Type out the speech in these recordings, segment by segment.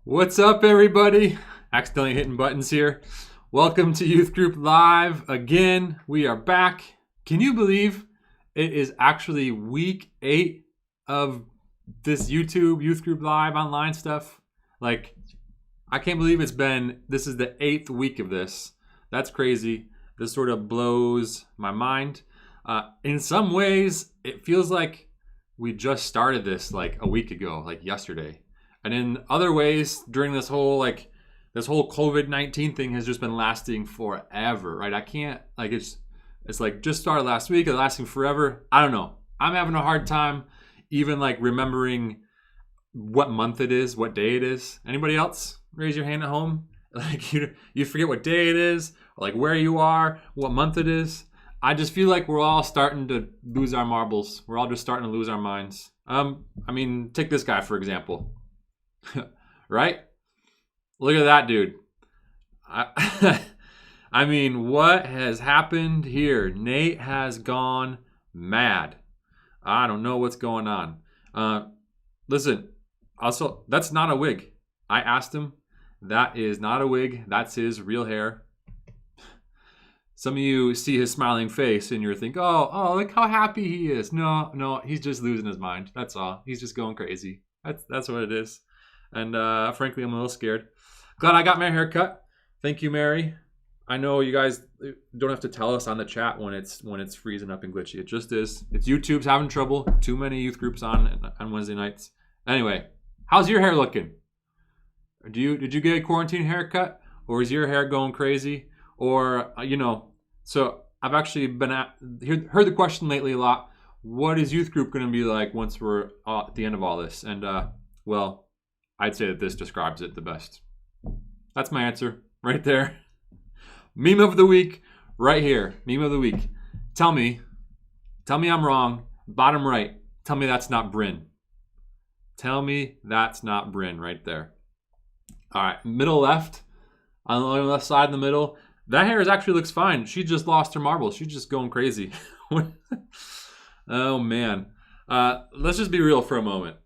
What's up, everybody? Accidentally hitting buttons here. Welcome to Youth Group Live again. We are back. Can you believe it is actually week 8 of this YouTube Youth Group Live online stuff? Like, I can't believe this is the 8th week of this. That's crazy. This sort of blows my mind. In some ways, it feels like we just started this like a week ago, like yesterday. And in other ways, during this whole COVID-19 thing has just been lasting forever, right? I can't, like, it's like just started last week, it's lasting forever. I don't know. I'm having a hard time even like remembering what month it is, what day it is. Anybody else? Raise your hand at home. Like you forget what day it is, or like where you are, what month it is. I just feel like we're all starting to lose our marbles. We're all just starting to lose our minds. I mean, take this guy for example. Right? Look at that dude. I mean, what has happened here? Nate has gone mad. I don't know what's going on. Listen, also, that's not a wig. I asked him. That is not a wig. That's his real hair. Some of you see his smiling face and you're thinking, oh, look how happy he is. No, he's just losing his mind. That's all. He's just going crazy. That's what it is. And frankly, I'm a little scared. Glad I got my hair cut. Thank you, Mary. I know you guys don't have to tell us on the chat when it's freezing up and glitchy. It just is. It's YouTube's having trouble. Too many youth groups on Wednesday nights. Anyway, how's your hair looking? Did you get a quarantine haircut, or is your hair going crazy? Or so I've actually heard the question lately a lot. What is youth group going to be like once we're at the end of all this? And well, I'd say that this describes it the best. That's my answer right there. Meme of the week right here. Meme of the week. Tell me I'm wrong. Bottom right. Tell me that's not Bryn. Tell me that's not Bryn right there. All right, middle left. On the left side in the middle. That hair actually looks fine. She just lost her marbles. She's just going crazy. Oh, man. Let's just be real for a moment.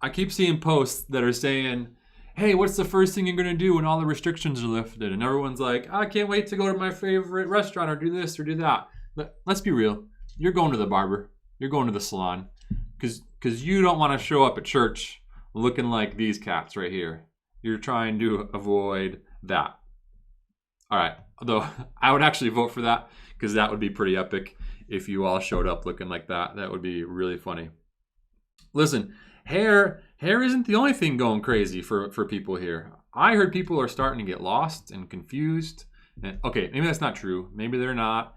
I keep seeing posts that are saying, hey, what's the first thing you're going to do when all the restrictions are lifted? And everyone's like, I can't wait to go to my favorite restaurant or do this or do that. But let's be real. You're going to the barber. You're going to the salon. Because you don't want to show up at church looking like these cats right here. You're trying to avoid that. All right. Although I would actually vote for that because that would be pretty epic if you all showed up looking like that. That would be really funny. Listen. Hair isn't the only thing going crazy for people here. I heard people are starting to get lost and confused. And, okay, maybe that's not true. Maybe they're not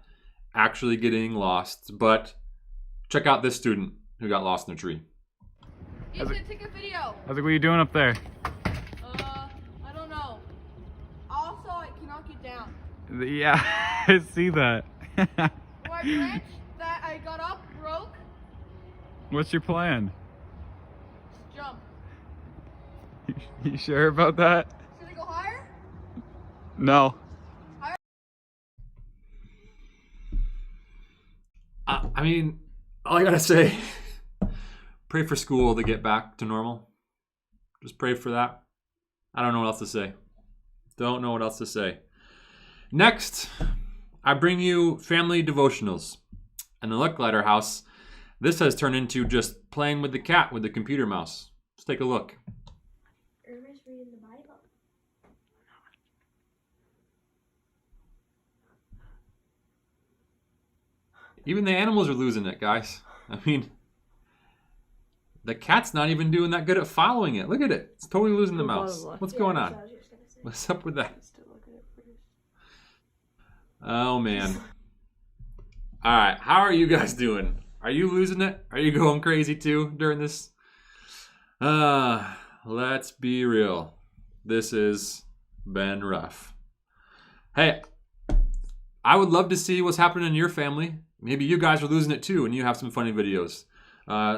actually getting lost. But check out this student who got lost in a tree. You should take a video. I was like, what are you doing up there? I don't know. Also, I can knock you down. Yeah, I see that. My branch that I got up broke. What's your plan? Jump. You sure about that? Should I go higher? No. Higher? I mean, all I gotta say, pray for school to get back to normal. Just pray for that. I don't know what else to say. Don't know what else to say. Next, I bring you family devotionals. In the Lucklighter house, this has turned into just playing with the cat with the computer mouse. Let's take a look. Irma's reading the Bible. Even the animals are losing it, guys. I mean, the cat's not even doing that good at following it. Look at it. It's totally losing the mouse. What's going on? What's up with that? Oh, man. All right. How are you guys doing? Are you losing it? Are you going crazy too during this? Let's be real. This has been rough. Hey, I would love to see what's happening in your family. Maybe you guys are losing it too and you have some funny videos.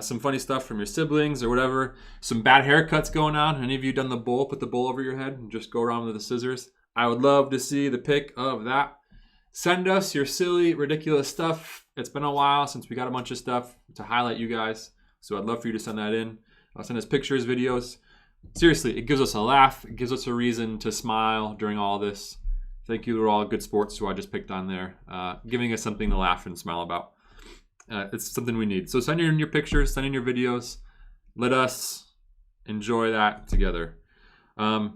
Some funny stuff from your siblings or whatever. Some bad haircuts going on. Any of you done the bowl? Put the bowl over your head and just go around with the scissors. I would love to see the pic of that. Send us your silly, ridiculous stuff. It's been a while since we got a bunch of stuff to highlight you guys. So I'd love for you to send that in. Send us pictures, videos. seriously, it gives us a laugh. It gives us a reason to smile during all this. Thank you to all good sports who I just picked on there, giving us something to laugh and smile about. It's something we need. So send in your pictures, send in your videos. Let us enjoy that together. So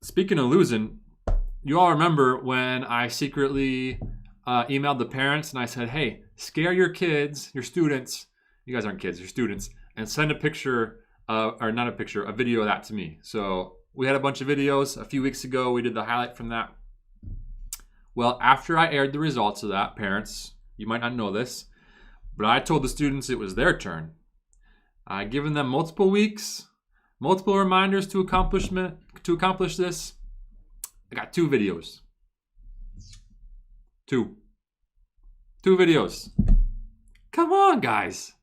speaking of losing, you all remember when I secretly emailed the parents and I said, hey, scare your kids, your students. You guys aren't kids, you're students. And send a picture, or not a picture, a video of that to me. So we had a bunch of videos a few weeks ago. We did the highlight from that. Well, after I aired the results of that, parents, you might not know this, but I told the students it was their turn. I'd given them multiple weeks, multiple reminders to accomplish this. I got 2 videos. 2 videos. Come on, guys.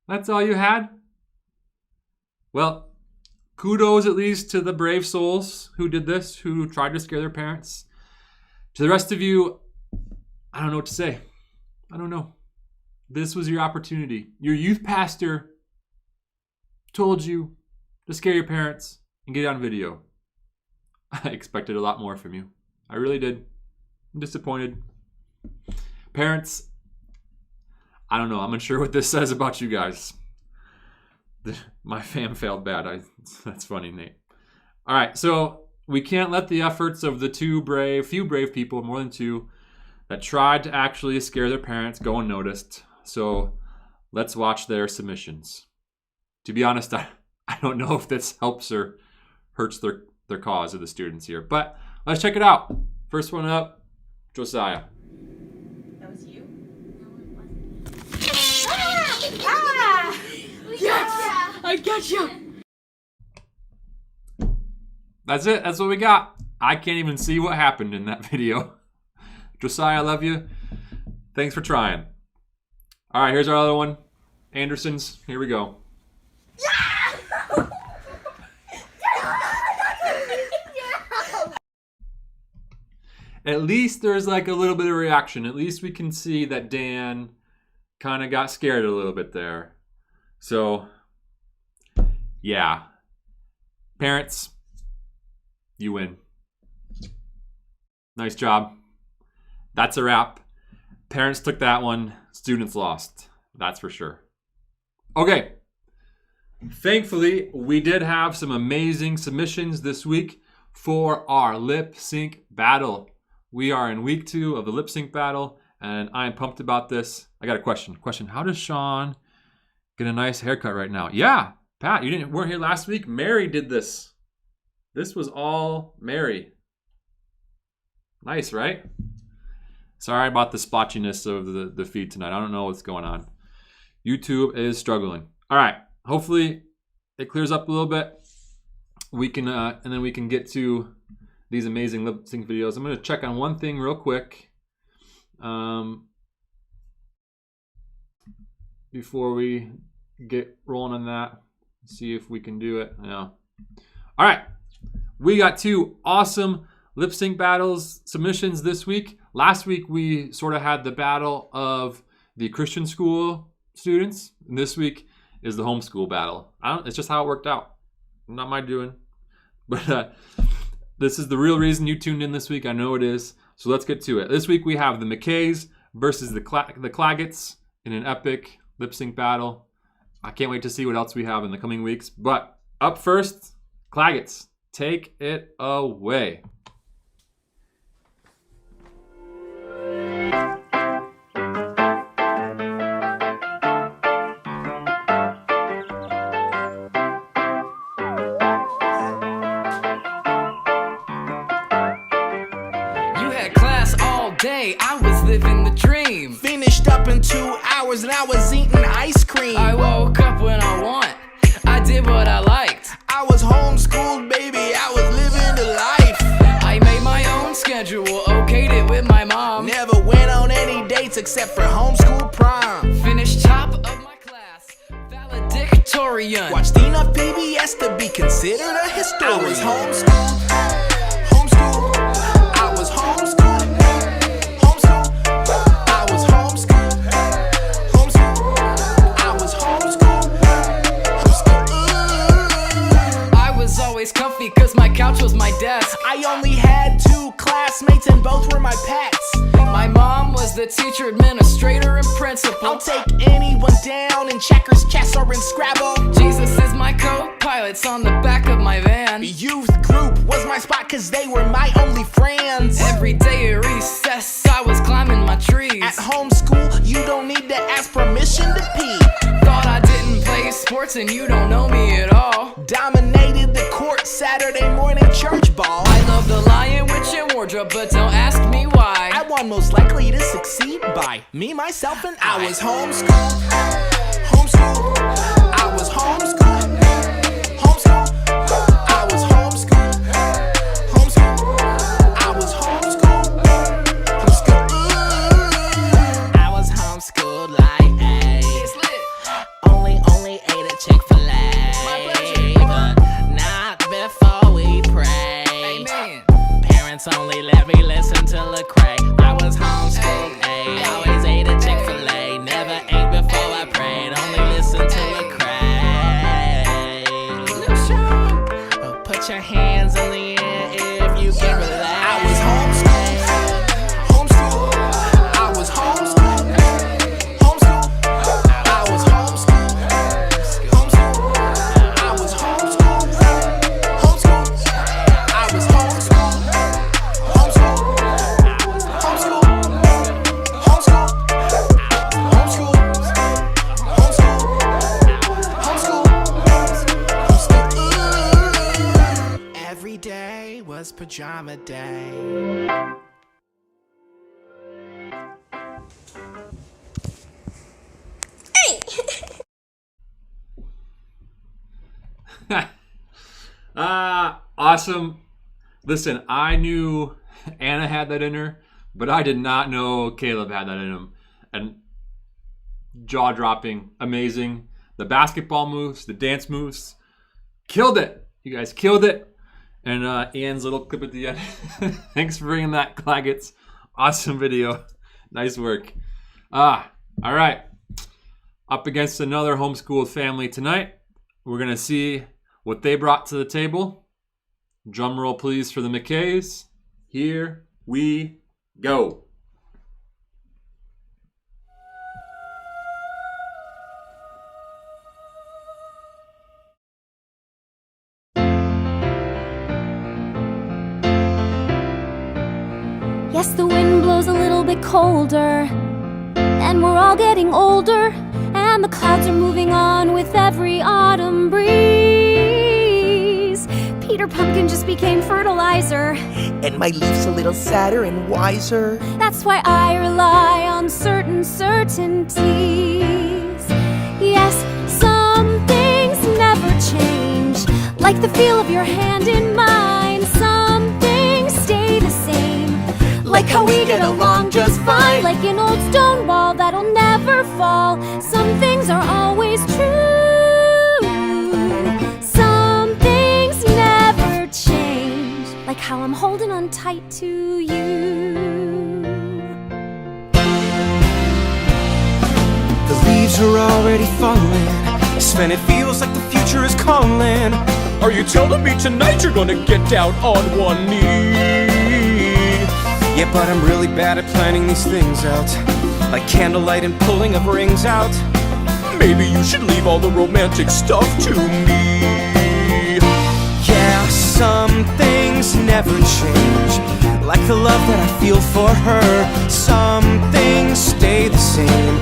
That's all you had? Well, kudos at least to the brave souls who did this, who tried to scare their parents. To the rest of you, I don't know what to say. I don't know. This was your opportunity. Your youth pastor told you to scare your parents and get it on video. I expected a lot more from you. I really did. I'm disappointed. Parents, I don't know. I'm unsure what this says about you guys. My fam failed bad. That's funny, Nate. All right, so we can't let the efforts of the few brave people, more than 2, that tried to actually scare their parents go unnoticed. So let's watch their submissions. To be honest, I don't know if this helps or hurts their cause of the students here, but let's check it out. First one up, Josiah. That was you? Yes! I got you! That's it. That's what we got. I can't even see what happened in that video. Josiah, I love you. Thanks for trying. All right, here's our other one. Anderson's. Here we go. At least there's like a little bit of reaction. At least we can see that Dan kind of got scared a little bit there. So, yeah. Parents, you win. Nice job. That's a wrap. Parents took that one. Students lost. That's for sure. Okay. Thankfully, we did have some amazing submissions this week for our lip sync battle. We are in week 2 of the lip sync battle, and I am pumped about this. I got a question. How does Sean get a nice haircut right now? Yeah, Pat, you weren't here last week. Mary did this. This was all Mary. Nice, right? Sorry about the splotchiness of the feed tonight. I don't know what's going on. YouTube is struggling. All right. Hopefully it clears up a little bit. We can, and then we can get to these amazing lip sync videos. I'm going to check on one thing real quick before we get rolling on that. See if we can do it. Yeah. All right. We got 2 awesome lip sync battles submissions this week. Last week we sort of had the battle of the Christian school students, and this week is the homeschool battle. It's just how it worked out. Not my doing. But this is the real reason you tuned in this week. I know it is. So let's get to it. This week we have the McKays versus the Claggets in an epic lip sync battle. I can't wait to see what else we have in the coming weeks. But up first, Claggets, take it away. I was living the dream. Finished up in 2 hours and I was eating ice cream. I woke up when I want. I did what I liked. I was homeschooled, baby. I was living the life. I made my own schedule, okayed it with my mom. Never went on any dates except for homeschool prom. Finished top of my class, valedictorian. Watched enough PBS to be considered a historian. I was homeschooled. I was homeschooled. my pets. My mom was the teacher, administrator, and principal. I'll take anyone down in checkers, chess, or in Scrabble. Jesus is my co-pilot's on the back of my van. Youth group was my spot cause they were my only friends. Every day at recess, I was climbing my trees. At homeschool, you don't need to ask permission to pee. Thought I didn't play sports and you don't know me at all. Dominated the court Saturday morning church ball. I love the lion, witch, and wardrobe, but don't ask me why. I won most likely to succeed by me, myself, and I was homeschooled. Homeschooled. I was homeschooled. Homeschooled. I was homeschooled. Homeschooled. I was homeschooled. Homeschooled. I was homeschooled like It's lit. only ate at Chick-fil-A. My pleasure. But not before we pray. Amen. Parents only let me listen to Lecrae. I was homeschooled, ayy. Always ate at Chick-fil-A. Never ate before I prayed. Only listen to Lecrae. Oh, put your hands in the air if you can relax. I was homeschooled. Homeschooled. I was homeschooled. Homeschooled. I was homeschooled. Homeschooled. I was homeschooled. Homeschooled. I was homeschooled. Homeschooled. Homeschooled. Homeschooled. Homeschooled. Homeschooled. Every day was pajama day. Awesome. Listen, I knew Anna had that in her, but I did not know Caleb had that in him. And jaw-dropping, amazing. The basketball moves, the dance moves, killed it. You guys killed it. And Ian's little clip at the end. Thanks for bringing that, Claggets. Awesome video. Nice work. All right. Up against another homeschooled family tonight. We're going to see what they brought to the table. Drum roll, please, for the McKays. Here we go. Yes, the wind blows a little bit colder, and we're all getting older, and the clouds are moving on with every autumn breeze. Peter Pumpkin just became fertilizer, And my leaf's a little sadder and wiser. that's why I rely on certain certainties. Yes, some things never change, like the feel of your hand in mine. Some things stay the same, like how we get along just fine, like an old stone wall that'll never fall. Some things are always true. Some things never change, like how I'm holding on tight to you. The leaves are already falling. Sven, it feels like the future is calling. Are you telling me tonight you're gonna get down on one knee? Yeah, but I'm really bad at planning these things out, like candlelight and pulling of rings out. Maybe you should leave all the romantic stuff to me. Yeah, some things never change, like the love that I feel for her. Some things stay the same,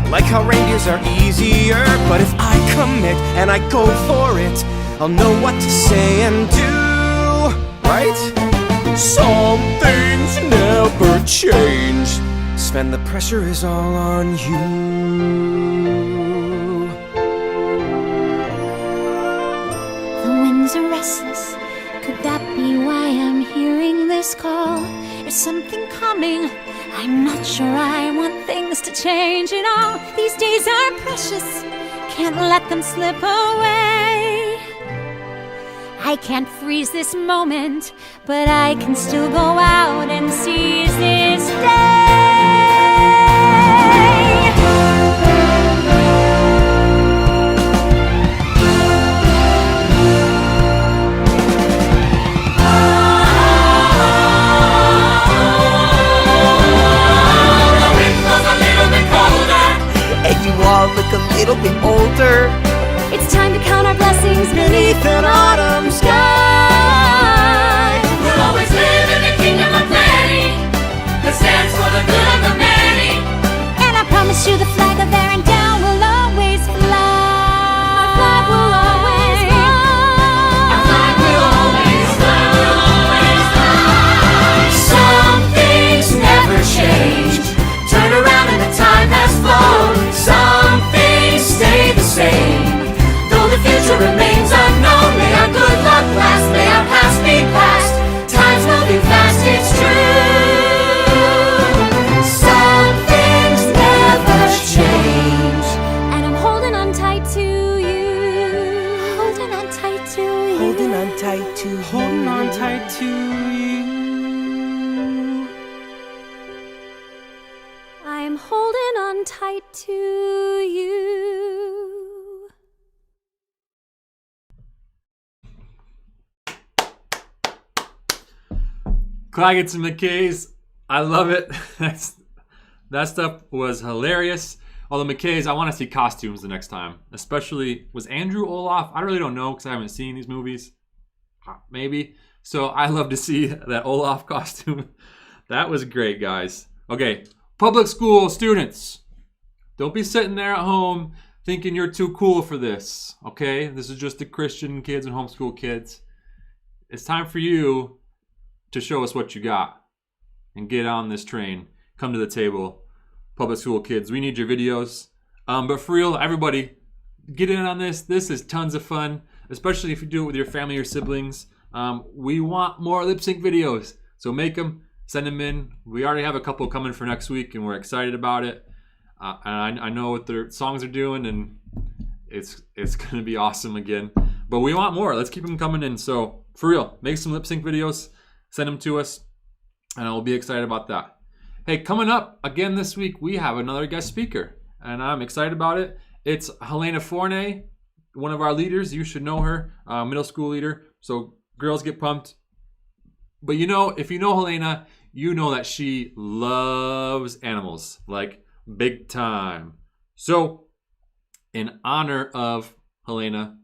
like how reindeers are easier. But if I commit and I go for it, I'll know what to say and do, right? Some things never change. Sven, the pressure is all on you. The winds are restless. Could that be why I'm hearing this call? There's something coming. I'm not sure I want things to change at all. These days are precious. Can't let them slip away. I can't freeze this moment, but I can still go out and seize this day. little bit older. It's time to count our blessings Beneath an autumn sky. We'll always live in the kingdom of plenty that stands for the good of the many. And I promise you the flag of there and down will always fly. Our flag will always fly. Our flag will always fly, will always fly. Some things never change. Turn around and the time has flown. Some things stay the same. Though the future remains unknown, may our good luck last, may our past be past. Time's moving fast, it's true. Some things never change. And I'm holding on tight to you. Holding on tight to you. Holding on tight to you. Holding on tight to you. I'm holding on tight to you. Claggets and McKays, I love it. That stuff was hilarious. Although McKays, I want to see costumes the next time. Especially, was Andrew Olaf? I really don't know because I haven't seen these movies. Maybe. So I love to see that Olaf costume. That was great, guys. Okay, public school students. Don't be sitting there at home thinking you're too cool for this. Okay, this is just the Christian kids and homeschool kids. It's time for you to show us what you got and get on this train. Come to the table. Public school kids, we need your videos. But for real, everybody, get in on this. This is tons of fun, especially if you do it with your family or siblings. We want more lip sync videos, so make them, send them in. We already have a couple coming for next week, and we're excited about it. And I know what their songs are doing, and it's going to be awesome again. But we want more. Let's keep them coming in. So for real, make some lip sync videos. Send them to us, and I'll be excited about that. Hey, coming up again this week, we have another guest speaker, and I'm excited about it. It's Helena Forney, one of our leaders. You should know her, middle school leader. So girls, get pumped. But you know, if you know Helena, you know that she loves animals, like big time. So in honor of Helena,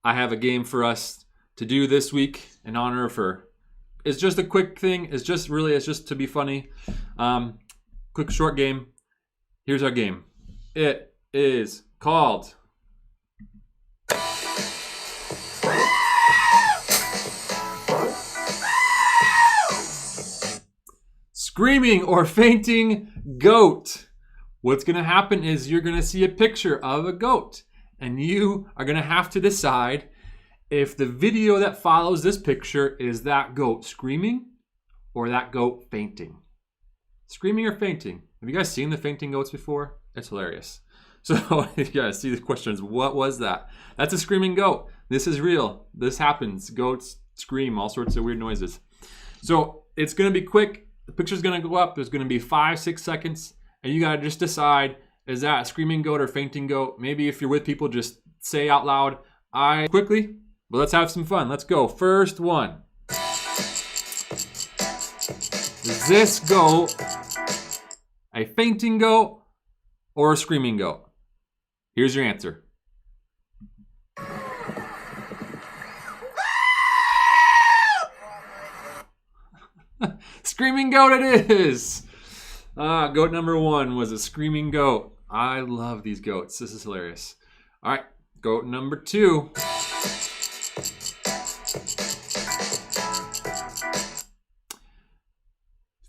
I have a game for us to do this week in honor of her. It's just a quick thing. It's just to be funny. Quick short game. Here's our game. It is called Screaming or Fainting Goat. What's going to happen is you're going to see a picture of a goat, and you are going to have to decide if the video that follows this picture is that goat screaming or that goat fainting. Screaming or fainting. Have you guys seen the fainting goats before? It's hilarious. So you guys see the questions. What was that? That's a screaming goat. This is real. This happens. Goats scream all sorts of weird noises. So it's going to be quick. The picture's going to go up. There's going to be 5-6 seconds. And you got to just decide, is that a screaming goat or fainting goat? Maybe if you're with people, just say out loud, quickly. But let's have some fun. Let's go. First one. Is this goat a fainting goat or a screaming goat? Here's your answer. Screaming goat it is. Goat number 1 was a screaming goat. I love these goats. This is hilarious. All right, goat number 2.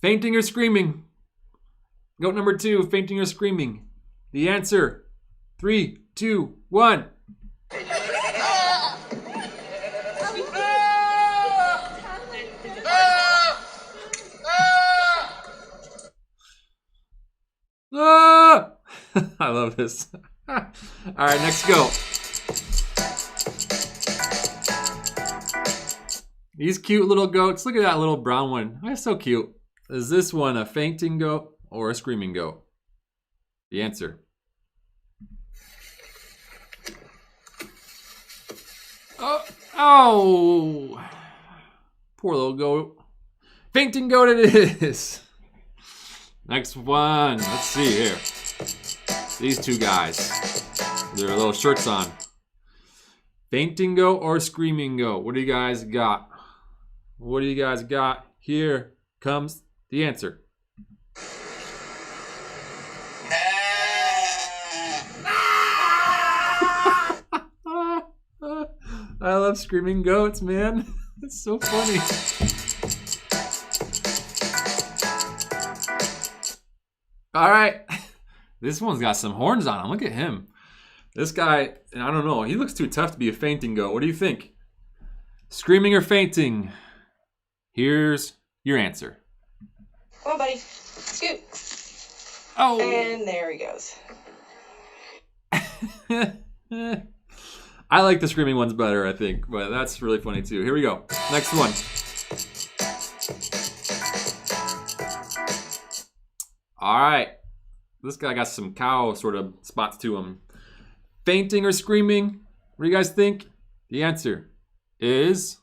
Fainting or screaming? Goat number 2, fainting or screaming? The answer, 3, 2, 1. Ah! I love this. All right, next goat. These cute little goats. Look at that little brown one. That's so cute. Is this one a fainting goat or a screaming goat? The answer. Oh, poor little goat. Fainting goat it is. Next one. Let's see here. These two guys. Their little shirts on. Fainting goat or screaming goat? What do you guys got? What do you guys got? Here comes the answer. I love screaming goats, man. It's so funny. All right. This one's got some horns on him. Look at him. This guy, I don't know. He looks too tough to be a fainting goat. What do you think? Screaming or fainting? Here's your answer. Come on, buddy. Scoot. Oh. And there he goes. I like the screaming ones better, I think, but that's really funny too. Here we go. Next one. All right. This guy got some cow sort of spots to him. Fainting or screaming? What do you guys think? The answer is...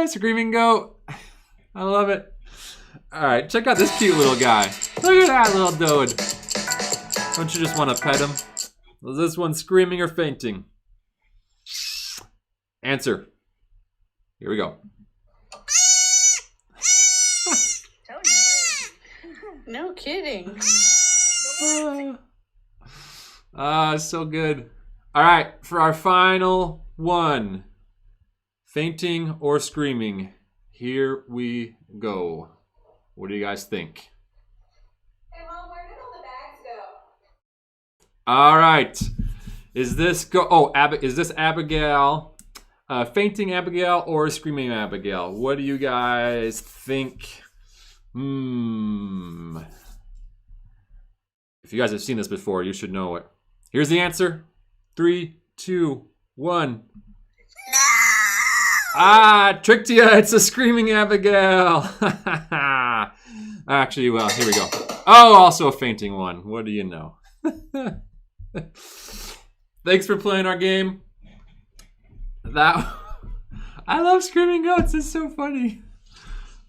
screaming goat. I love it. All right, check out this cute little guy. Look at that little dude. Don't you just want to pet him? Was this one screaming or fainting? Answer. Here we go. No kidding. So good. All right, for our final one. Fainting or screaming? Here we go. What do you guys think? Hey, Mom, where did all the bags go? All right. Is this is this Abigail? Fainting Abigail or screaming Abigail? What do you guys think? If you guys have seen this before, you should know it. Here's the answer. 3, 2, 1. Tricked you. It's a screaming Abigail. Actually, well, here we go. Oh, also a fainting one. What do you know? Thanks for playing our game. I love screaming goats. It's so funny.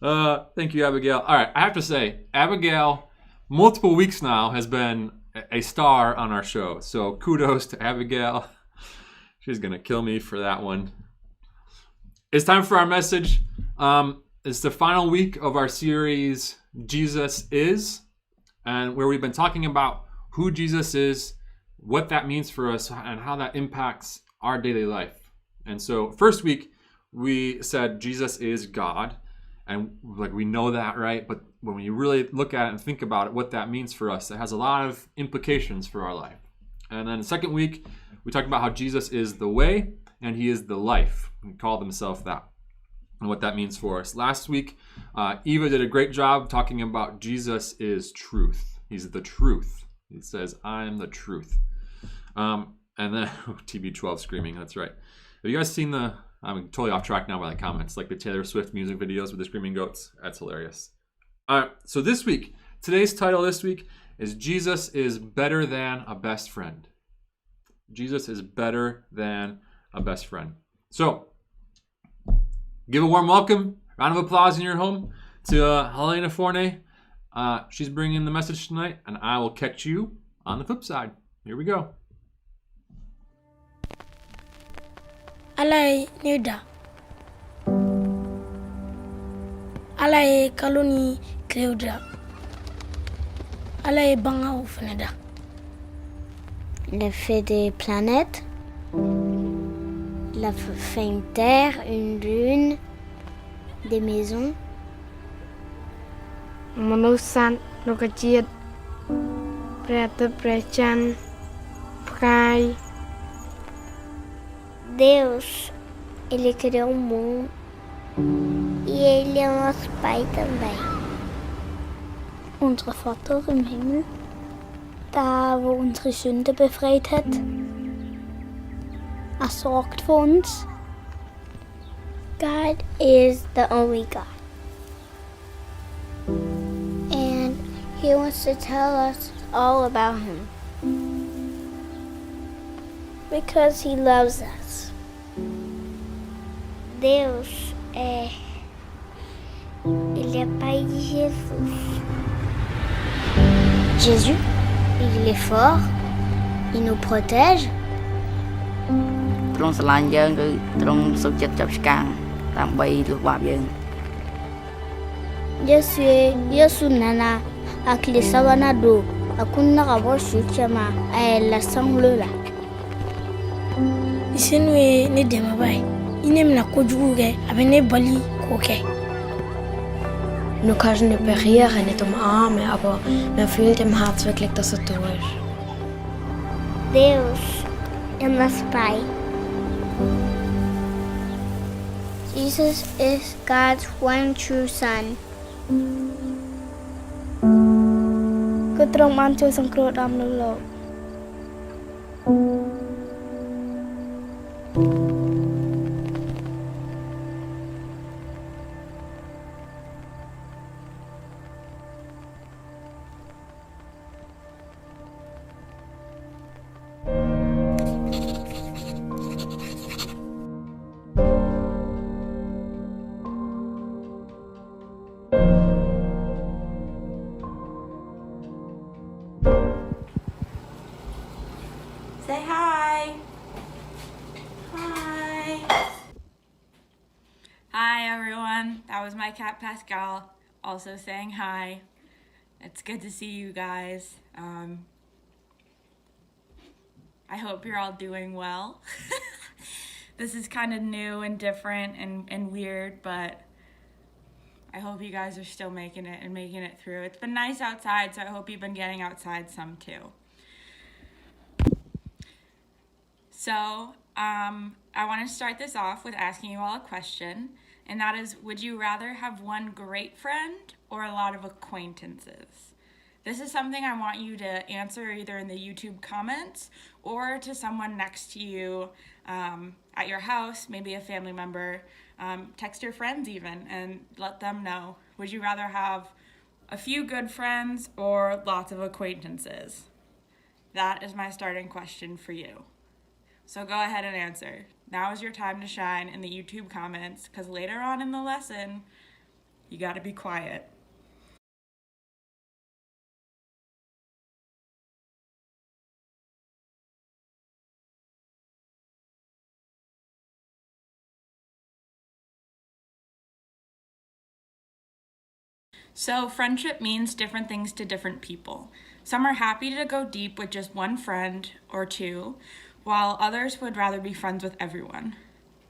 Thank you, Abigail. All right, I have to say, Abigail, multiple weeks now, has been a star on our show. So kudos to Abigail. She's gonna kill me for that one. It's time for our message. It's the final week of our series, Jesus Is, and where we've been talking about who Jesus is, what that means for us, and how that impacts our daily life. And so first week, we said Jesus is God, and like we know that, right? But when you really look at it and think about it, what that means for us, it has a lot of implications for our life. And then the second week, we talked about how Jesus is the way, and he is the life. He called himself that, and what that means for us. Last week, Eva did a great job talking about Jesus is truth. He's the truth. He says, I am the truth. And then TB12 screaming, that's right. Have you guys seen I'm totally off track now by the comments, like the Taylor Swift music videos with the screaming goats? That's hilarious. All right, so this week, today's title this week is Jesus is better than a best friend. Jesus is better than a best friend. So, give a warm welcome, round of applause in your home to Helena Forney. She's bringing the message tonight, and I will catch you on the flip side. Here we go. Alay Nida. Alay Kaloni Cleuda. Alay Bangao Fanada. Il fait des planètes. Il a fait une terre, une lune, des maisons. Manusan Lokajit. Preta Prechan. Prai. Deus, ele criou o mundo e ele é o nosso Pai também. Unser Vater im Himmel, da wo unsere Sünde befreit hat, sorgt für uns. God is the only God. And he wants to tell us all about him. Because he loves us. Deus é il est Pai de Jesus. Jésus, il est fort, il nous protège. ទ្រង់ស្រឡាញ់យើងគឺទ្រង់សុខចិត្តចាប់ឆ្កាងដើម្បីលុបបាបយើង Yesu nana akili sabana do akunna ka bɔ su cɛma a yɛlɛla sankolo la. I senu ye ne dɛmɛba ye. I ne mina kojugu kɛ a bɛ ne bali k'o kɛ. Nu kanske ni börjar enligt de arme, aber man fühlt im Herz wirklich, dass er durch. Deus é nosso Pai. Jesus is God's one true Son. គឺទ្រង់បានជួយសង្គ្រោះដល់មនុស្សលោក Say hi. Hi. Hi, everyone. That was my cat Pascal also saying hi. It's good to see you guys. I hope you're all doing well. This is kind of new and different and weird, but I hope you guys are still making it through. It's been nice outside, so I hope you've been getting outside some too. So I want to start this off with asking you all a question, and that is, would you rather have one great friend or a lot of acquaintances? This is something I want you to answer either in the YouTube comments or to someone next to you at your house, maybe a family member. Text your friends even and let them know. Would you rather have a few good friends or lots of acquaintances? That is my starting question for you. So go ahead and answer. Now is your time to shine in the YouTube comments, because later on in the lesson, you gotta be quiet. So friendship means different things to different people. Some are happy to go deep with just one friend or two, while others would rather be friends with everyone.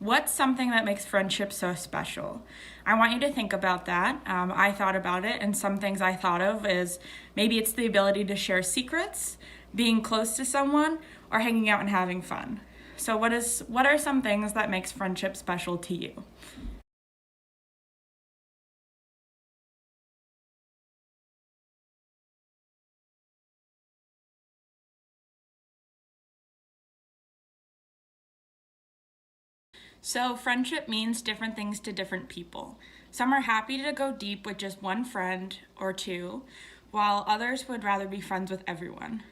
What's something that makes friendship so special? I want you to think about that. I thought about it, and some things I thought of is maybe it's the ability to share secrets, being close to someone, or hanging out and having fun. So what are some things that makes friendship special to you? So friendship means different things to different people. Some are happy to go deep with just one friend or two, while others would rather be friends with everyone.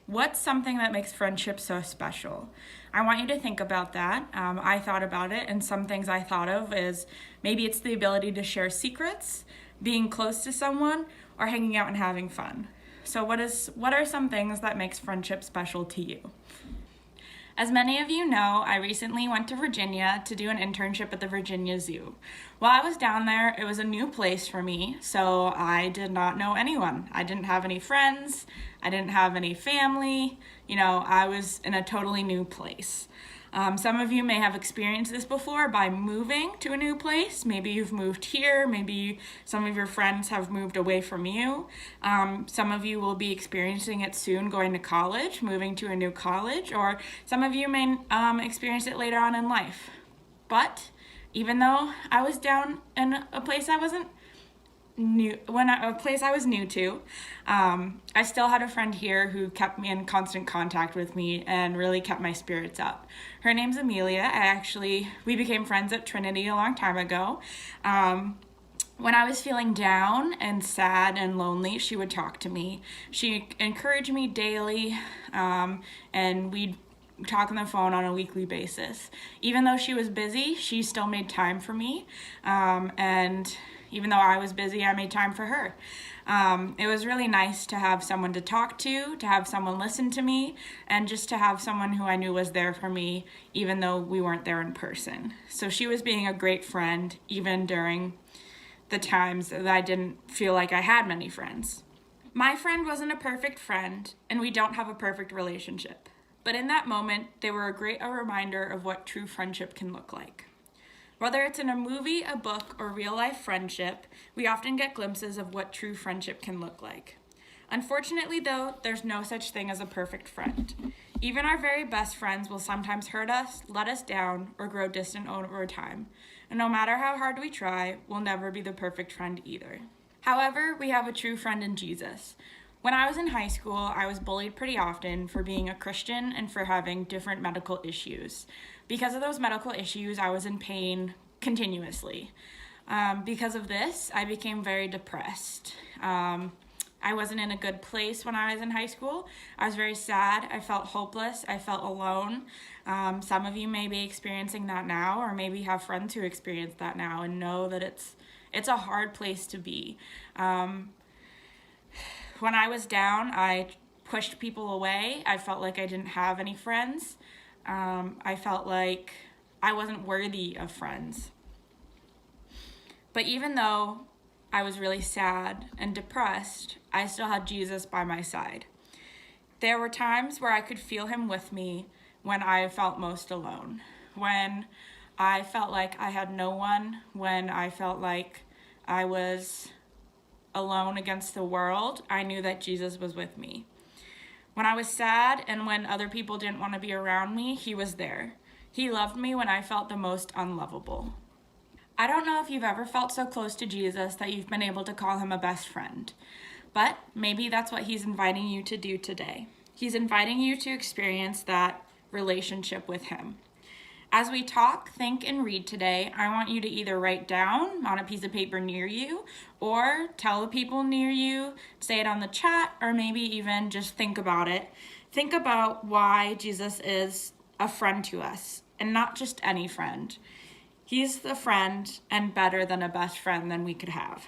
What's something that makes friendship so special? I want you to think about that. I thought about it, and some things I thought of is maybe it's the ability to share secrets, being close to someone, or hanging out and having fun. So what are some things that makes friendship special to you? As many of you know, I recently went to Virginia to do an internship at the Virginia Zoo. While I was down there, it was a new place for me, so I did not know anyone. I didn't have any friends, I didn't have any family, I was in a totally new place. Some of you may have experienced this before by moving to a new place. Maybe you've moved here, maybe some of your friends have moved away from you. Some of you will be experiencing it soon going to college, moving to a new college, or some of you may experience it later on in life. But even though I was down in a place I wasn't a place I was new to, I still had a friend here who kept me in constant contact with me and really kept my spirits up. Her name's Amelia. We became friends at Trinity a long time ago. When I was feeling down and sad and lonely, she would talk to me. She encouraged me daily, and we'd talk on the phone on a weekly basis. Even though she was busy, she still made time for me. And Even though I was busy, I made time for her. It was really nice to have someone to talk to have someone listen to me, and just to have someone who I knew was there for me, even though we weren't there in person. So she was being a great friend, even during the times that I didn't feel like I had many friends. My friend wasn't a perfect friend, and we don't have a perfect relationship. But in that moment, they were a reminder of what true friendship can look like. Whether it's in a movie, a book, or real-life friendship, we often get glimpses of what true friendship can look like. Unfortunately, though, there's no such thing as a perfect friend. Even our very best friends will sometimes hurt us, let us down, or grow distant over time. And no matter how hard we try, we'll never be the perfect friend either. However, we have a true friend in Jesus. When I was in high school, I was bullied pretty often for being a Christian and for having different medical issues. Because of those medical issues, I was in pain continuously. Because of this, I became very depressed. I wasn't in a good place when I was in high school. I was very sad. I felt hopeless. I felt alone. Some of you may be experiencing that now, or maybe have friends who experience that now and know that it's a hard place to be. When I was down, I pushed people away. I felt like I didn't have any friends. I felt like I wasn't worthy of friends. But even though I was really sad and depressed, I still had Jesus by my side. There were times where I could feel him with me when I felt most alone, when I felt like I had no one, when I felt like I was alone against the world. I knew that Jesus was with me. When I was sad and when other people didn't want to be around me, he was there. He loved me when I felt the most unlovable. I don't know if you've ever felt so close to Jesus that you've been able to call him a best friend, but maybe that's what he's inviting you to do today. He's inviting you to experience that relationship with him. As we talk, think, and read today, I want you to either write down on a piece of paper near you, or tell the people near you, say it on the chat, or maybe even just think about it. Think about why Jesus is a friend to us, and not just any friend. He's the friend, and better than a best friend than we could have.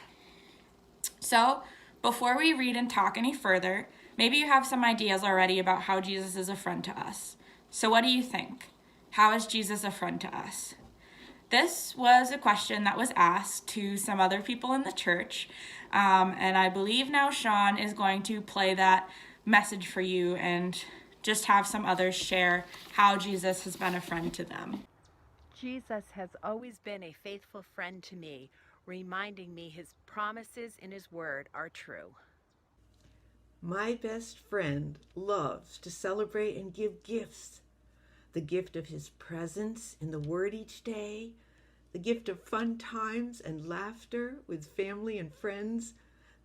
So, before we read and talk any further, maybe you have some ideas already about how Jesus is a friend to us. So what do you think? How is Jesus a friend to us? This was a question that was asked to some other people in the church, and I believe now Sean is going to play that message for you and just have some others share how Jesus has been a friend to them. Jesus has always been a faithful friend to me, reminding me his promises in his word are true. My best friend loves to celebrate and give gifts. The gift of his presence in the Word each day, the gift of fun times and laughter with family and friends,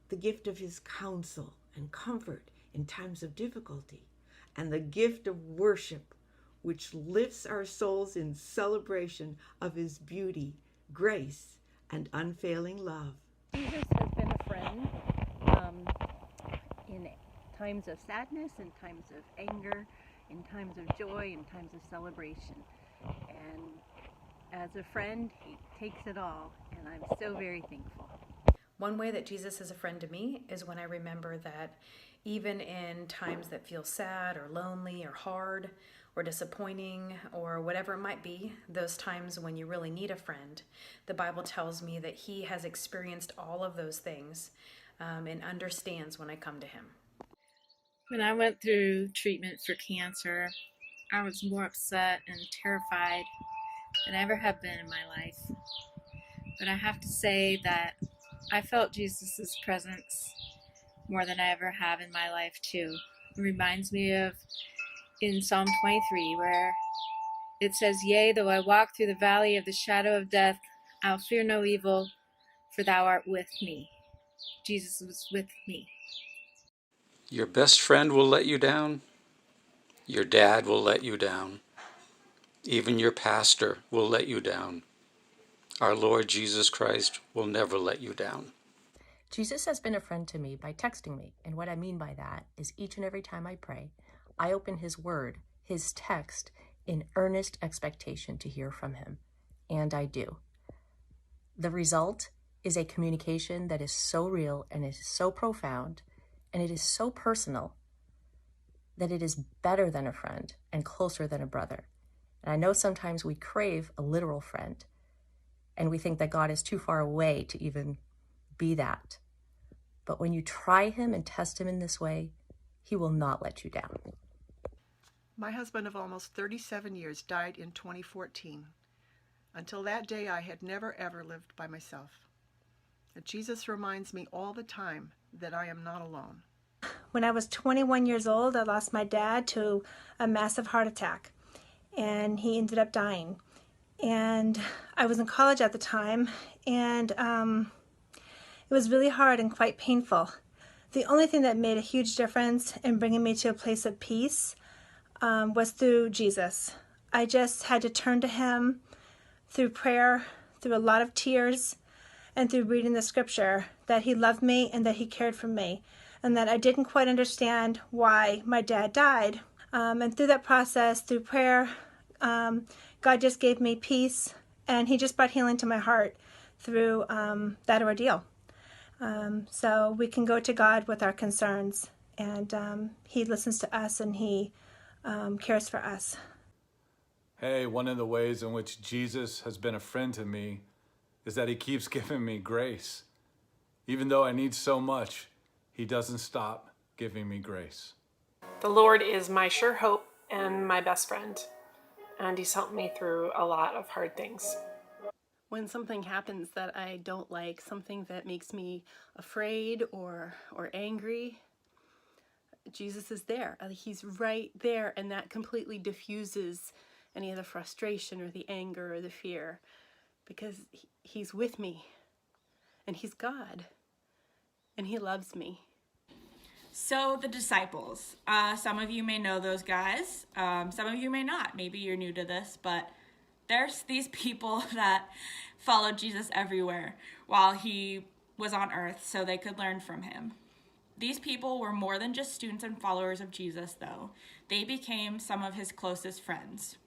the gift of his counsel and comfort in times of difficulty, and the gift of worship, which lifts our souls in celebration of his beauty, grace, and unfailing love. Jesus has been a friend in times of sadness, in times of anger, in times of joy, in times of celebration. And as a friend, he takes it all, and I'm so very thankful. One way that Jesus is a friend to me is when I remember that even in times that feel sad or lonely or hard or disappointing or whatever it might be, those times when you really need a friend, the Bible tells me that he has experienced all of those things and understands when I come to him. When I went through treatment for cancer, I was more upset and terrified than I ever have been in my life. But I have to say that I felt Jesus' presence more than I ever have in my life too. It reminds me of in Psalm 23 where it says, "Yea, though I walk through the valley of the shadow of death, I'll fear no evil, for thou art with me." Jesus was with me. Your best friend will let you down. Your dad will let you down. Even your pastor will let you down. Our Lord Jesus Christ will never let you down. Jesus has been a friend to me by texting me, and what I mean by that is each and every time I pray, I open his word, his text, in earnest expectation to hear from him, and I do. The result is a communication that is so real and is so profound and it is so personal that it is better than a friend and closer than a brother. And I know sometimes we crave a literal friend and we think that God is too far away to even be that. But when you try him and test him in this way, he will not let you down. My husband of almost 37 years died in 2014. Until that day, I had never ever lived by myself. But Jesus reminds me all the time that I am not alone. When I was 21 years old, I lost my dad to a massive heart attack, and he ended up dying. And I was in college at the time, and it was really hard and quite painful. The only thing that made a huge difference in bringing me to a place of peace was through Jesus. I just had to turn to him through prayer, through a lot of tears, and through reading the scripture that he loved me and that he cared for me, and that I didn't quite understand why my dad died. And through that process, through prayer, God just gave me peace, and he just brought healing to my heart through that ordeal. So we can go to God with our concerns, and he listens to us, and he cares for us. Hey, one of the ways in which Jesus has been a friend to me is that he keeps giving me grace. Even though I need so much, he doesn't stop giving me grace. The Lord is my sure hope and my best friend, and he's helped me through a lot of hard things. When something happens that I don't like, something that makes me afraid or angry, Jesus is there. He's right there, and that completely diffuses any of the frustration or the anger or the fear, because he's with me, and he's God, and he loves me. So the disciples, some of you may know those guys, some of you may not. Maybe you're new to this, but there's these people that followed Jesus everywhere while he was on earth so they could learn from him. These people were more than just students and followers of Jesus, though. They became some of his closest friends.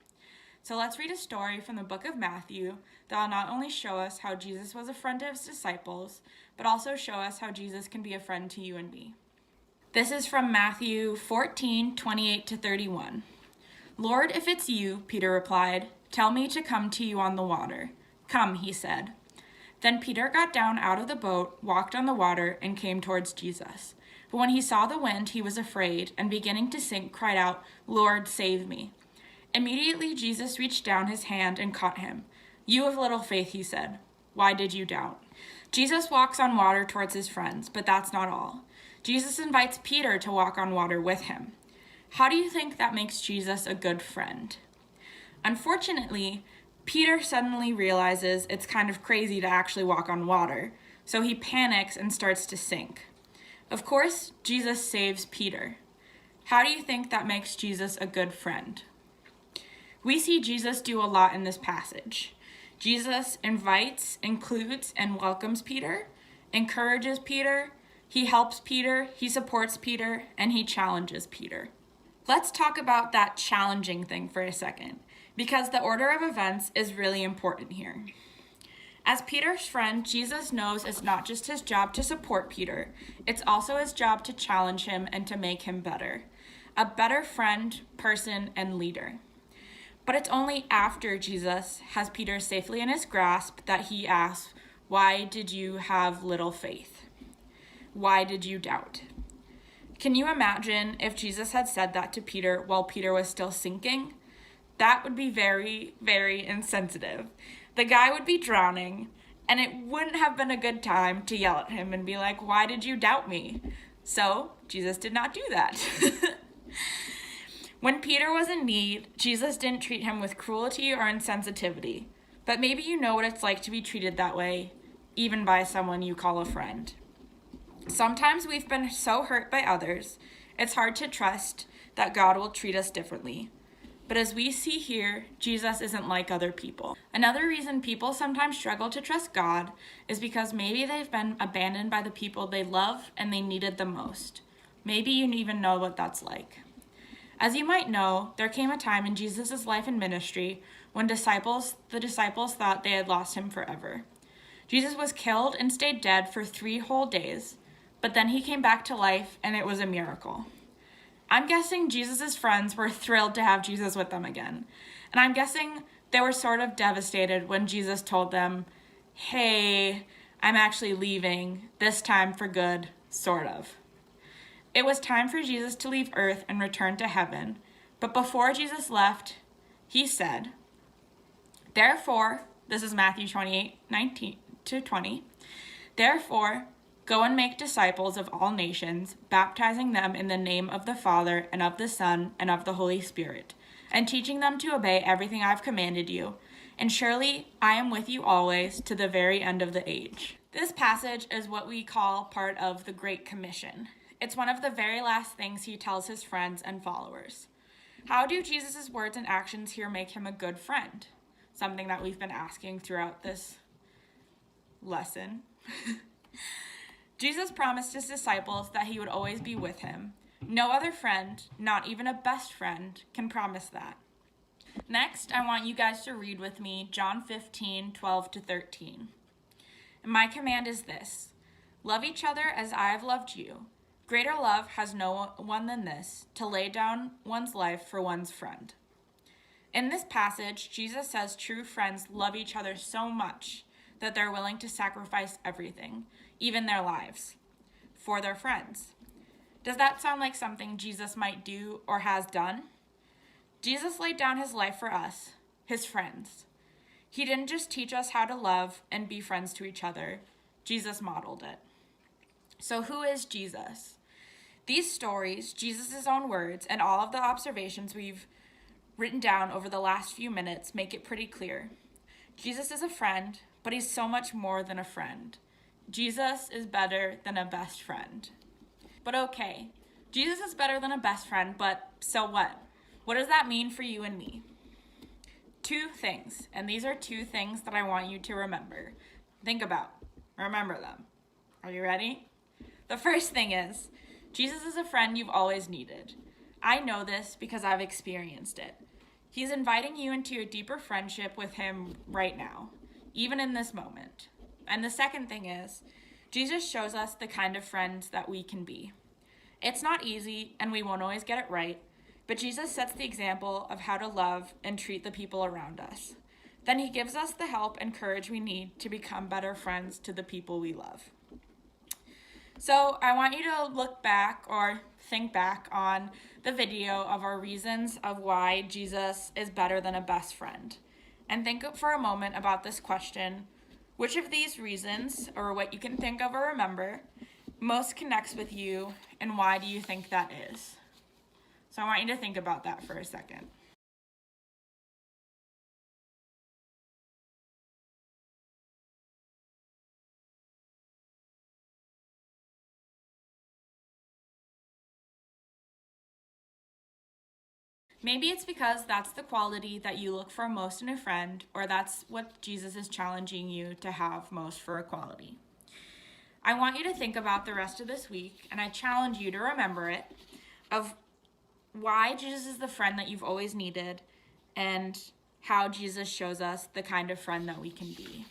So let's read a story from the book of Matthew that will not only show us how Jesus was a friend to his disciples, but also show us how Jesus can be a friend to you and me. This is from Matthew 14:28-31. "Lord, if it's you," Peter replied, "tell me to come to you on the water." "Come," he said. Then Peter got down out of the boat, walked on the water, and came towards Jesus. But when he saw the wind, he was afraid, and beginning to sink, cried out, "Lord, save me." Immediately Jesus reached down his hand and caught him. "You of little faith," he said, "why did you doubt?" Jesus walks on water towards his friends, but that's not all. Jesus invites Peter to walk on water with him. How do you think that makes Jesus a good friend? Unfortunately, Peter suddenly realizes it's kind of crazy to actually walk on water, so he panics and starts to sink. Of course, Jesus saves Peter. How do you think that makes Jesus a good friend? We see Jesus do a lot in this passage. Jesus invites, includes, and welcomes Peter, encourages Peter, he helps Peter, he supports Peter, and he challenges Peter. Let's talk about that challenging thing for a second, because the order of events is really important here. As Peter's friend, Jesus knows it's not just his job to support Peter, it's also his job to challenge him and to make him better. A better friend, person, and leader. But it's only after Jesus has Peter safely in his grasp that he asks, "Why did you have little faith? Why did you doubt?" Can you imagine if Jesus had said that to Peter while Peter was still sinking? That would be very, very insensitive. The guy would be drowning, and it wouldn't have been a good time to yell at him and be like, "Why did you doubt me?" So Jesus did not do that. When Peter was in need, Jesus didn't treat him with cruelty or insensitivity. But maybe you know what it's like to be treated that way, even by someone you call a friend. Sometimes we've been so hurt by others, it's hard to trust that God will treat us differently. But as we see here, Jesus isn't like other people. Another reason people sometimes struggle to trust God is because maybe they've been abandoned by the people they love and they needed the most. Maybe you even know what that's like. As you might know, there came a time in Jesus' life and ministry when the disciples thought they had lost him forever. Jesus was killed and stayed dead for 3 whole days, but then he came back to life and it was a miracle. I'm guessing Jesus' friends were thrilled to have Jesus with them again. And I'm guessing they were sort of devastated when Jesus told them, hey, I'm actually leaving, this time for good, sort of. It was time for Jesus to leave earth and return to heaven. But before Jesus left, he said, therefore, this is Matthew 28:19-20, therefore, go and make disciples of all nations, baptizing them in the name of the Father and of the Son and of the Holy Spirit, and teaching them to obey everything I've commanded you. And surely I am with you always to the very end of the age. This passage is what we call part of the Great Commission. It's one of the very last things he tells his friends and followers. How do Jesus' words and actions here make him a good friend? Something that we've been asking throughout this lesson. Jesus promised his disciples that he would always be with him. No other friend, not even a best friend, can promise that. Next, I want you guys to read with me John 15:12-13. And my command is this: love each other as I have loved you. Greater love has no one than this, to lay down one's life for one's friend. In this passage, Jesus says true friends love each other so much that they're willing to sacrifice everything, even their lives, for their friends. Does that sound like something Jesus might do or has done? Jesus laid down his life for us, his friends. He didn't just teach us how to love and be friends to each other. Jesus modeled it. So who is Jesus? These stories, Jesus' own words, and all of the observations we've written down over the last few minutes make it pretty clear. Jesus is a friend, but he's so much more than a friend. Jesus is better than a best friend. But okay, Jesus is better than a best friend, but so what? What does that mean for you and me? 2 things, and these are 2 things that I want you to remember. Think about, remember them. Are you ready? The first thing is, Jesus is a friend you've always needed. I know this because I've experienced it. He's inviting you into a deeper friendship with him right now, even in this moment. And the second thing is, Jesus shows us the kind of friends that we can be. It's not easy, and we won't always get it right, but Jesus sets the example of how to love and treat the people around us. Then he gives us the help and courage we need to become better friends to the people we love. So I want you to look back or think back on the video of our reasons of why Jesus is better than a best friend. And think for a moment about this question: which of these reasons, or what you can think of or remember, most connects with you, and why do you think that is? So I want you to think about that for a second. Maybe it's because that's the quality that you look for most in a friend, or that's what Jesus is challenging you to have most for a quality. I want you to think about the rest of this week, and I challenge you to remember it, of why Jesus is the friend that you've always needed, and how Jesus shows us the kind of friend that we can be.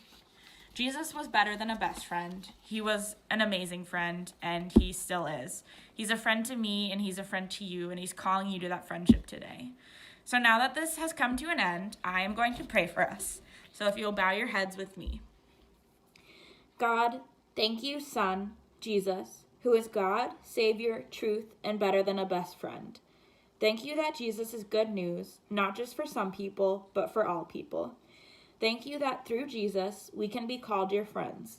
Jesus was better than a best friend. He was an amazing friend, and he still is. He's a friend to me, and he's a friend to you, and he's calling you to that friendship today. So now that this has come to an end, I am going to pray for us. So if you'll bow your heads with me. God, thank you, Son, Jesus, who is God, Savior, truth, and better than a best friend. Thank you that Jesus is good news, not just for some people, but for all people. Thank you that through Jesus, we can be called your friends.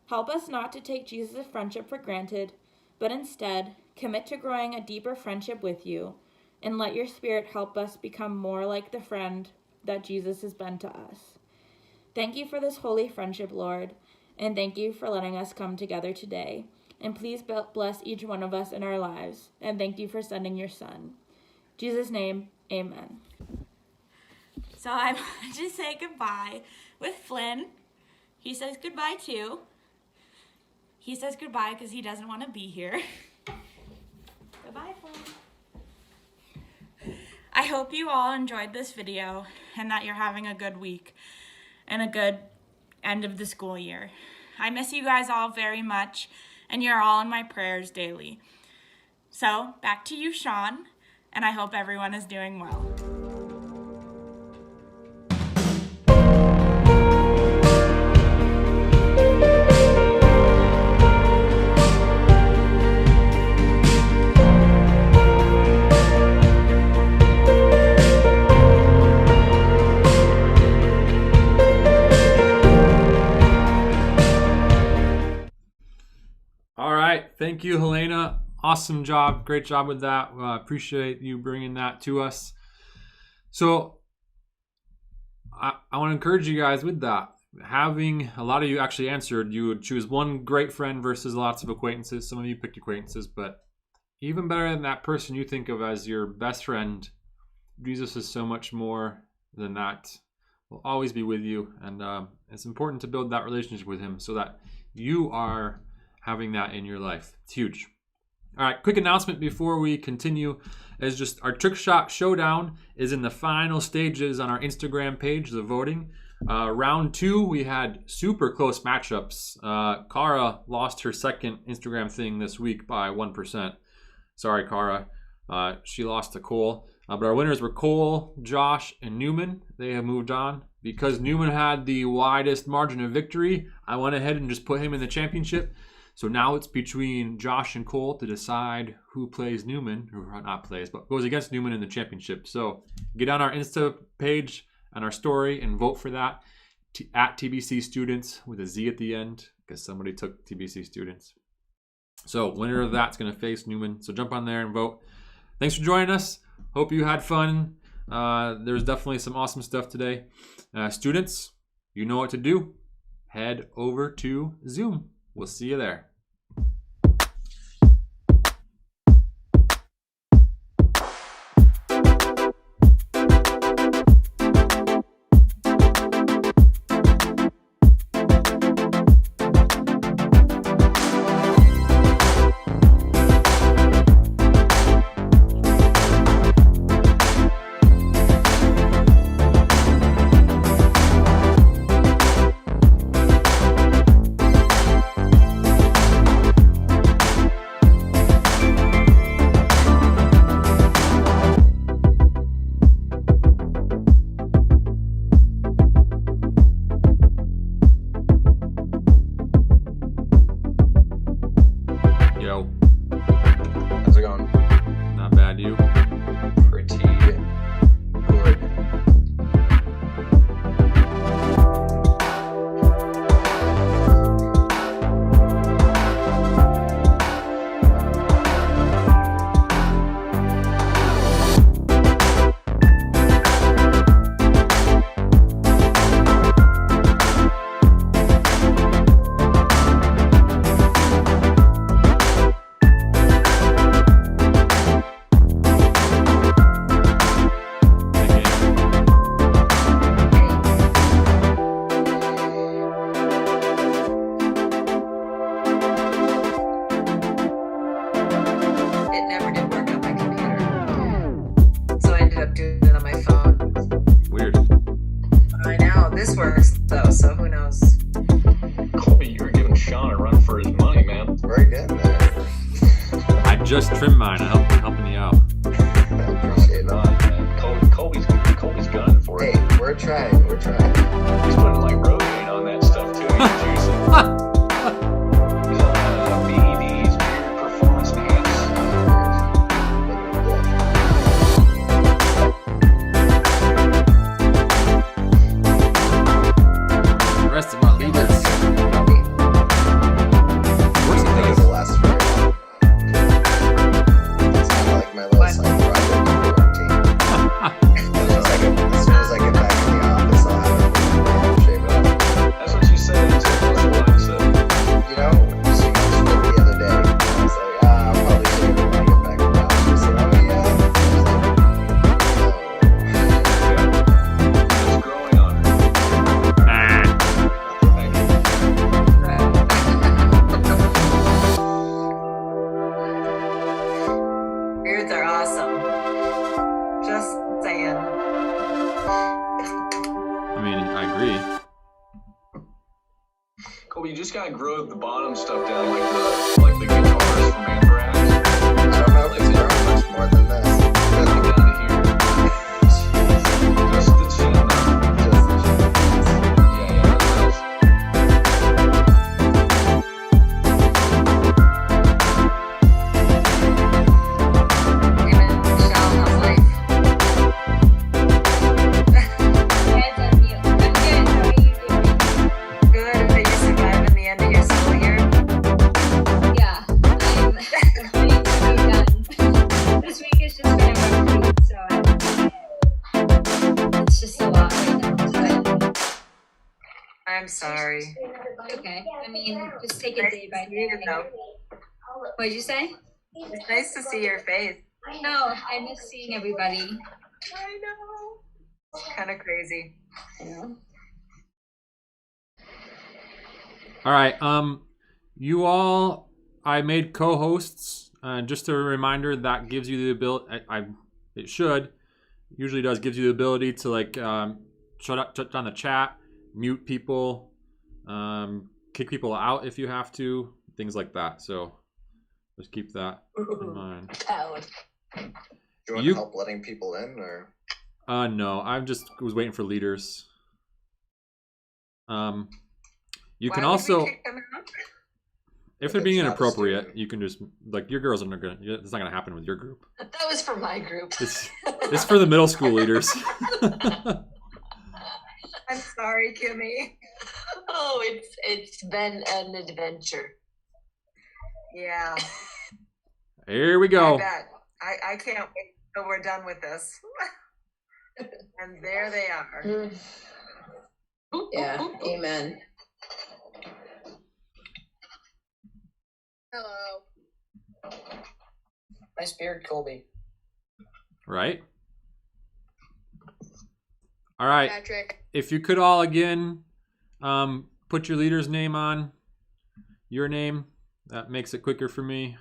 Help us not to take Jesus' friendship for granted, but instead commit to growing a deeper friendship with you, and let your Spirit help us become more like the friend that Jesus has been to us. Thank you for this holy friendship, Lord, and thank you for letting us come together today. And please bless each one of us in our lives, and thank you for sending your Son. In Jesus' name, amen. So I want to say goodbye with Flynn. He says goodbye too. He says goodbye because he doesn't want to be here. Goodbye, Flynn. I hope you all enjoyed this video and that you're having a good week and a good end of the school year. I miss you guys all very much, and you're all in my prayers daily. So, back to you, Sean, and I hope everyone is doing well. All right. Thank you, Helena. Awesome job. Great job with that. Appreciate you bringing that to us. So I want to encourage you guys with that. Having a lot of you actually answered, you would choose one great friend versus lots of acquaintances. Some of you picked acquaintances, but even better than that person you think of as your best friend, Jesus is so much more than that. Will always be with you. And it's important to build that relationship with him so that you are having that in your life. It's huge. All right, quick announcement before we continue is just our Trick Shot Showdown is in the final stages on our Instagram page, the voting. Round 2, we had super close matchups. Cara lost her second Instagram thing this week by 1%. Sorry, Cara. She lost to Cole. But our winners were Cole, Josh, and Newman. They have moved on. Because Newman had the widest margin of victory, I went ahead and just put him in the championship. So now it's between Josh and Cole to decide who plays Newman, or not plays, but goes against Newman in the championship. So get on our Insta page and our story and vote for that at TBC Students with a Z at the end because somebody took TBC Students. So winner of that's going to face Newman. So jump on there and vote. Thanks for joining us. Hope you had fun. There's definitely some awesome stuff today. Students, you know what to do. Head over to Zoom. We'll see you there. How's it going? Not bad, you? Pretty good. This works though, so who knows? Colby, you were giving Sean a run for his money, man. Very good, man. I just trimmed mine. I'm helping you out. Appreciate that. Colby's gunning for it. Hey, we're trying. He's putting like Rogaine on that stuff too. He's juicing. He's on BEDs, beer performance enhanced. The rest of our leaders. Where's the thing is the last one? It's kind of like my little side project for our team. As soon as I get back in the office, I'll have it. Kobe, you just gotta grow the bottom stuff down, like the guitars from Anthrax. I don't know if it's grown much more than this. Just the chin. Just the chin. Yeah, that's Good. Are you surviving the end of your school year? Yeah, I'm pretty done. This week is just been about food, so it's just a lot right now. But I'm sorry. okay, I mean, just take it day by day. What did you say? It's nice to see your face. I know, I miss seeing everybody. I know. It's kind of crazy. I know. All right. You all, I made co-hosts. Just a reminder that gives you the ability. It should, usually does, gives you the ability to like shut down the chat, mute people, kick people out if you have to, things like that. So just keep that in mind. Do you want help letting people in, or? No, I just was waiting for leaders. You can Why would we also, kick them out? if they're being inappropriate, you can just, like, your girls are not gonna, it's not gonna happen with your group. That was for my group. It's for the middle school leaders. I'm sorry, Kimmy. Oh, it's been an adventure. Yeah. Here we go. I bet. I can't wait till we're done with this. And there they are. Yeah, amen. Hello. Nice beard, Colby. Right? All right. Patrick. If you could all again put your leader's name on your name, that makes it quicker for me.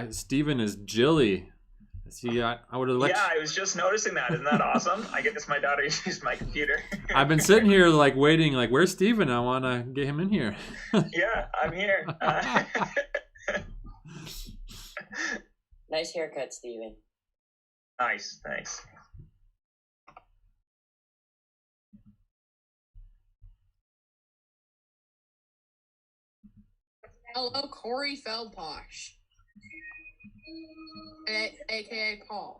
Steven is Jilly. See, I would have let Yeah, I was just noticing that. Isn't that awesome? I guess my daughter uses my computer. I've been sitting here like waiting, like, where's Steven? I want to get him in here. Yeah, I'm here. Nice haircut, Steven. Nice, thanks. Hello, Corey Feldposh. AKA Paul.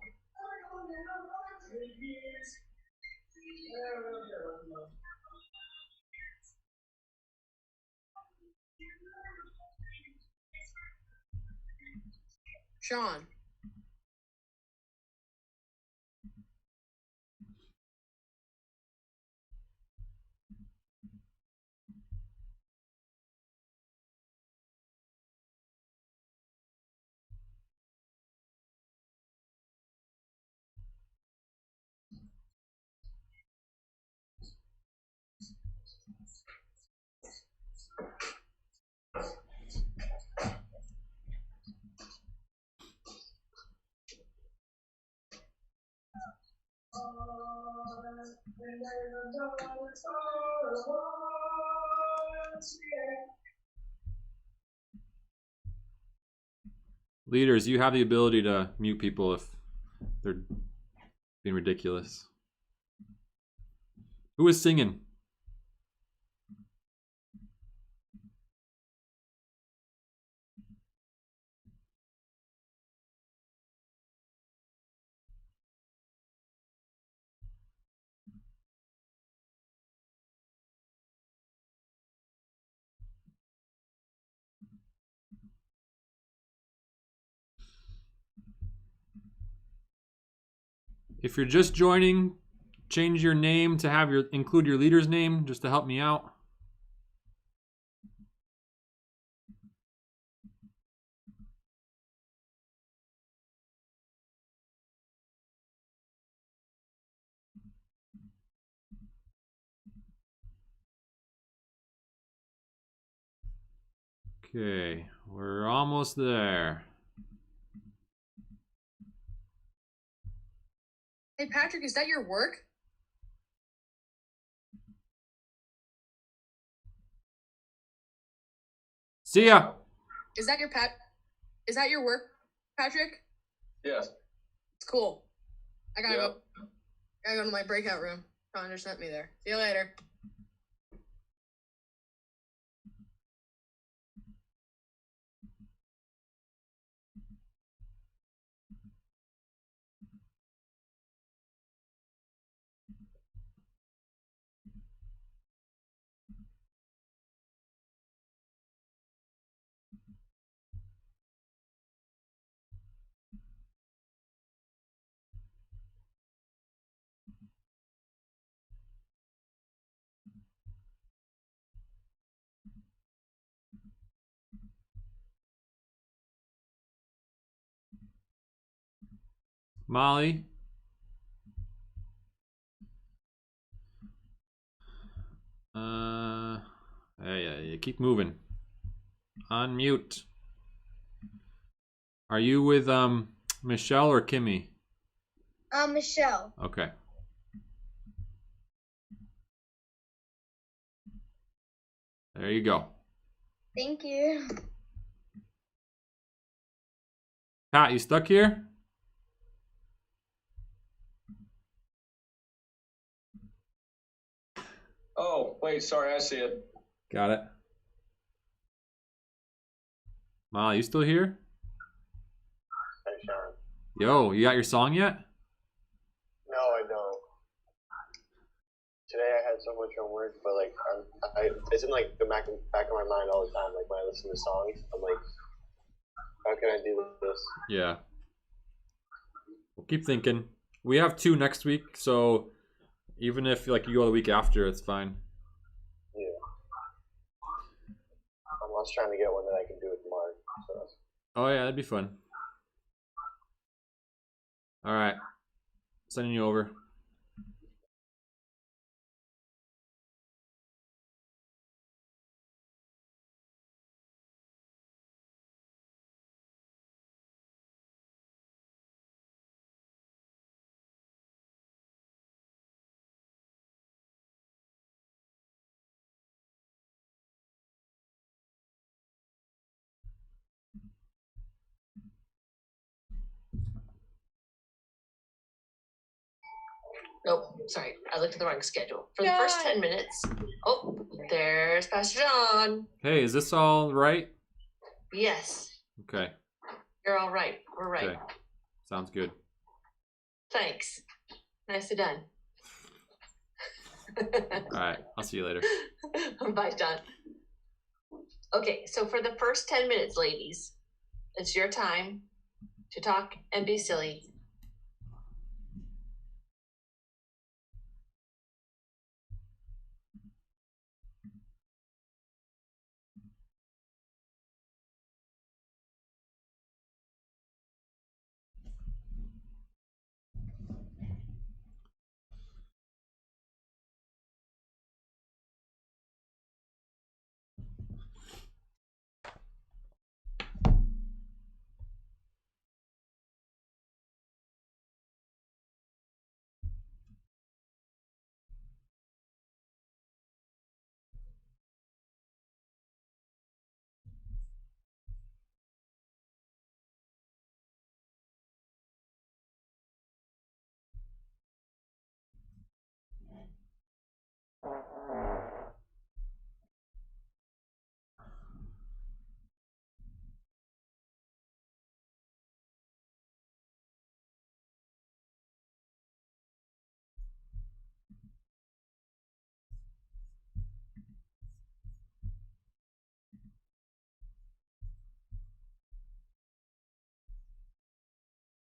Sean. Leaders, you have the ability to mute people if they're being ridiculous. Who is singing? If you're just joining, change your name to have include your leader's name just to help me out. Okay, we're almost there. Hey, Patrick, is that your work? See ya. Is that your work, Patrick? Yes. It's cool. I gotta Yep. go to my breakout room. Connor sent me there. See you later. Molly. Yeah, keep moving. Unmute. Are you with Michelle or Kimmy? Michelle. Okay. There you go. Thank you. Pat, you stuck here? Oh, wait, sorry, I see it. Got it. Molly, you still here? Hey, Sean. Yo, you got your song yet? No, I don't. Today I had so much homework, but like, it's in like the back of my mind all the time. Like when I listen to songs, I'm like, how can I do this? Yeah. We'll keep thinking. We have 2 next week, so even if like you go the week after, it's fine. Yeah. I'm also trying to get one that I can do with Mark. So. Oh yeah, that'd be fun. All right. Sending you over. Nope, sorry, I looked at the wrong schedule. For the first 10 minutes, oh, there's Pastor John. Hey, is this all right? Yes, Okay. you're all right. We're right. Okay. Sounds good. Thanks. Nicely done. All right. I'll see you later. Bye, John. Okay, so for the first 10 minutes, ladies, it's your time to talk and be silly